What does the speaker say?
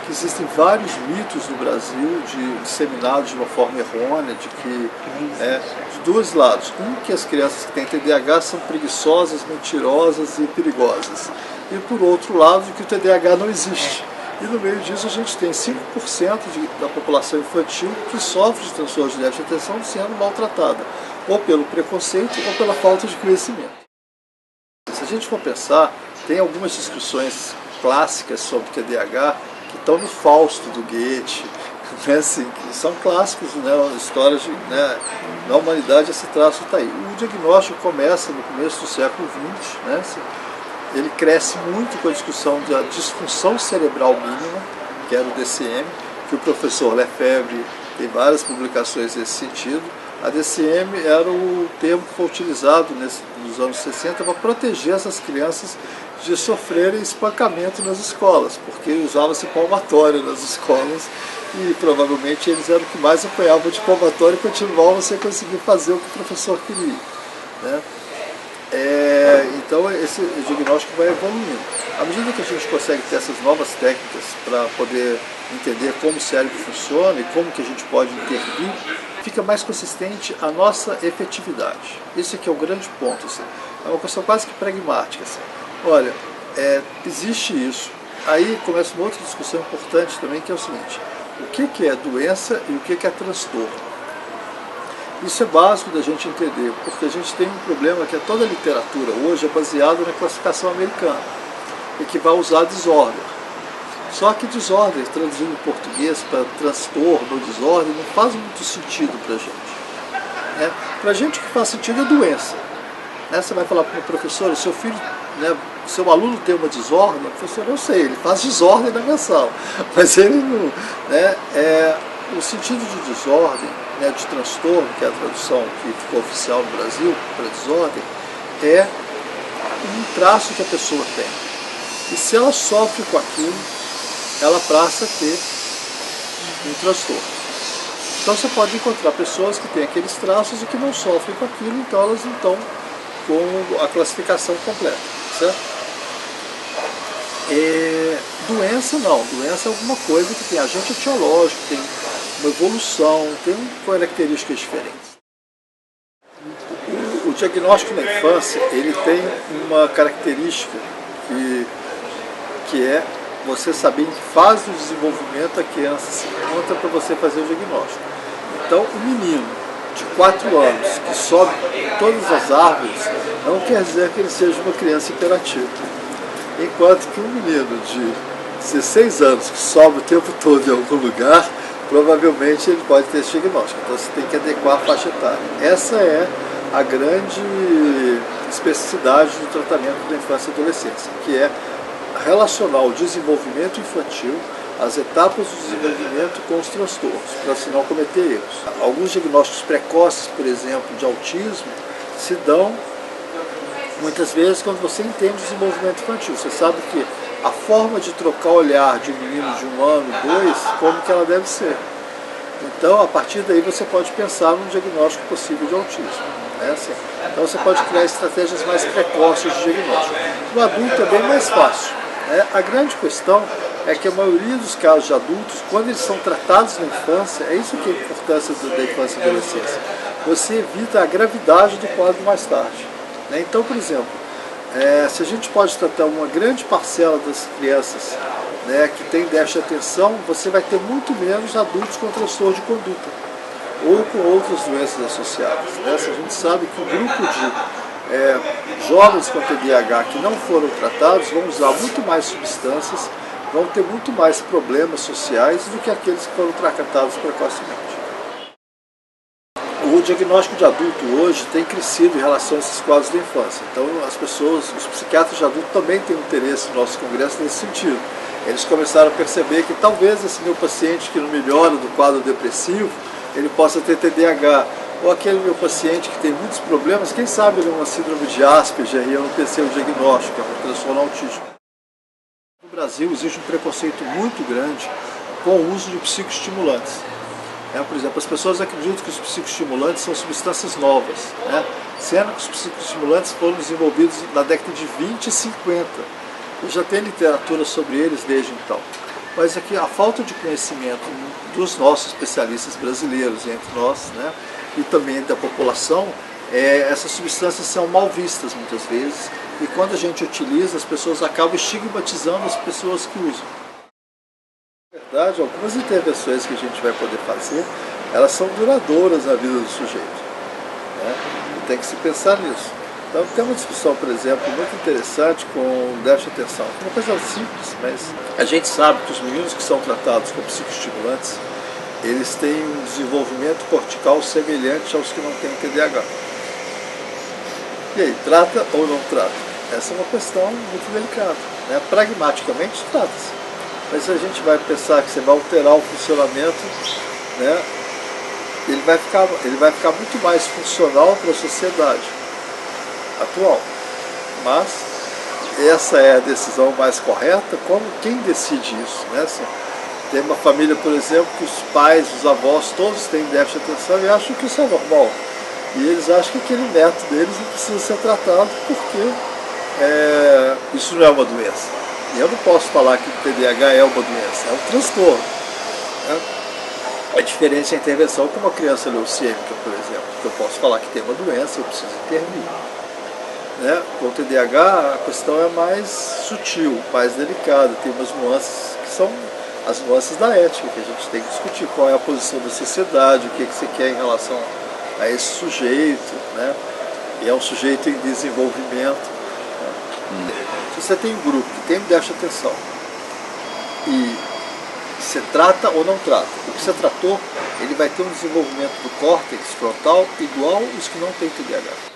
que existem vários mitos no Brasil disseminados de uma forma errônea, de que de dois lados. Um, que as crianças que têm TDAH são preguiçosas, mentirosas e perigosas. E por outro lado, de que o TDAH não existe. E no meio disso a gente tem 5% da população infantil que sofre de transtorno de déficit de atenção sendo maltratada, ou pelo preconceito ou pela falta de conhecimento. Se a gente for pensar, tem algumas discussões clássicas sobre TDAH que estão no Fausto do Goethe, né, assim, que são clássicos, né, histórias na humanidade. Esse traço está aí. O diagnóstico começa no começo do século XX, né, assim, ele cresce muito com a discussão da disfunção cerebral mínima, que era o DCM, que o professor Lefebvre tem várias publicações nesse sentido. A DCM era o termo que foi utilizado nos anos 60 para proteger essas crianças de sofrerem espancamento nas escolas, porque usava-se palmatória nas escolas e provavelmente eles eram os que mais apanhavam de palmatória e continuavam sem conseguir fazer o que o professor queria, né? Então esse diagnóstico vai evoluindo. À medida que a gente consegue ter essas novas técnicas para poder entender como o cérebro funciona e como que a gente pode intervir, fica mais consistente a nossa efetividade. Esse aqui é o grande ponto. Assim. É uma questão quase que pragmática. Assim. Olha, existe isso. Aí começa uma outra discussão importante também, que é o seguinte: o que é doença e o que é transtorno? Isso é básico da gente entender, porque a gente tem um problema que toda a literatura hoje é baseada na classificação americana, e que vai usar desordem. Só que desordem, traduzindo em português para transtorno ou desordem, não faz muito sentido para a gente. Para a gente o que faz sentido é doença. Você vai falar para o professor, o seu filho, seu aluno tem uma desordem, o professor, eu sei, ele faz desordem na minha sala, mas ele não... O sentido de desordem, de transtorno, que é a tradução que ficou oficial no Brasil para desordem, é um traço que a pessoa tem. E se ela sofre com aquilo, ela passa a ter um transtorno. Então você pode encontrar pessoas que têm aqueles traços e que não sofrem com aquilo, então elas não estão com a classificação completa, certo? Doença não, doença é alguma coisa que tem agente etiológico, tem uma evolução, tem características diferentes. O diagnóstico na infância, ele tem uma característica que é você saber em que fase do desenvolvimento a criança se encontra para você fazer o diagnóstico. Então, um menino de 4 anos que sobe todas as árvores não quer dizer que ele seja uma criança hiperativa. Enquanto que um menino de 16 anos que sobe o tempo todo em algum lugar, provavelmente ele pode ter esse diagnóstico. Então você tem que adequar a faixa etária. Essa é a grande especificidade do tratamento da infância e adolescência, que é relacionar o desenvolvimento infantil, as etapas do desenvolvimento com os transtornos, para assim não cometer erros. Alguns diagnósticos precoces, por exemplo, de autismo, se dão muitas vezes quando você entende o desenvolvimento infantil. Você sabe que a forma de trocar o olhar de um menino de 1 ano, 2, como que ela deve ser. Então, a partir daí você pode pensar num diagnóstico possível de autismo. Assim. Então você pode criar estratégias mais precoces de diagnóstico. No adulto é bem mais fácil. A grande questão é que a maioria dos casos de adultos, quando eles são tratados na infância, é isso que é a importância da infância e adolescência. Você evita a gravidade do quadro mais tarde. Então, por exemplo, se a gente pode tratar uma grande parcela das crianças que tem déficit de atenção, você vai ter muito menos adultos com transtorno de conduta ou com outras doenças associadas. Se a gente sabe que o grupo de jovens com TDAH que não foram tratados vão usar muito mais substâncias, vão ter muito mais problemas sociais do que aqueles que foram tratados precocemente. O diagnóstico de adulto hoje tem crescido em relação a esses quadros da infância. Então as pessoas, os psiquiatras de adulto também têm interesse no nosso congresso nesse sentido. Eles começaram a perceber que talvez esse meu paciente que não melhora do quadro depressivo, ele possa ter TDAH. Ou aquele meu paciente que tem muitos problemas, quem sabe ele é uma síndrome de Asperger e eu não pensei o diagnóstico, é uma transtorno autístico. No Brasil existe um preconceito muito grande com o uso de psicoestimulantes. Por exemplo, as pessoas acreditam que os psicoestimulantes são substâncias novas, sendo que os psicoestimulantes foram desenvolvidos na década de 20 e 50. E já tem literatura sobre eles desde então. mas aqui a falta de conhecimento dos nossos especialistas brasileiros, entre nós, né, e também da população, essas substâncias são mal vistas muitas vezes, e quando a gente utiliza, as pessoas acabam estigmatizando as pessoas que usam. Na verdade, algumas intervenções que a gente vai poder fazer, elas são duradouras na vida do sujeito, né? E tem que se pensar nisso. Então tem uma discussão, por exemplo, muito interessante com o déficit de atenção. Uma coisa simples, mas a gente sabe que os meninos que são tratados com psicoestimulantes, eles têm um desenvolvimento cortical semelhante aos que não têm TDAH. E aí, trata ou não trata? Essa é uma questão muito delicada, né? Pragmaticamente trata-se, mas se a gente vai pensar que você vai alterar o funcionamento, né, ele vai ficar muito mais funcional para a sociedade atual. Mas essa é a decisão mais correta. Quem decide isso, né? Tem uma família, por exemplo, que os pais, os avós, todos têm déficit de atenção e acham que isso é normal. E eles acham que aquele neto deles não precisa ser tratado porque isso não é uma doença. E eu não posso falar que o TDAH é uma doença, é um transtorno, né? A diferença é a intervenção com uma criança leucêmica, por exemplo, que eu posso falar que tem uma doença, eu preciso intervir. Né? Com o TDAH a questão é mais sutil, mais delicada, tem umas nuances que são as nuances da ética, que a gente tem que discutir qual é a posição da sociedade, o que você quer em relação a esse sujeito, né? E é um sujeito em desenvolvimento. Né? Se você tem um grupo que tem déficit de atenção e você trata ou não trata, o que você tratou, ele vai ter um desenvolvimento do córtex frontal igual os que não têm TDAH.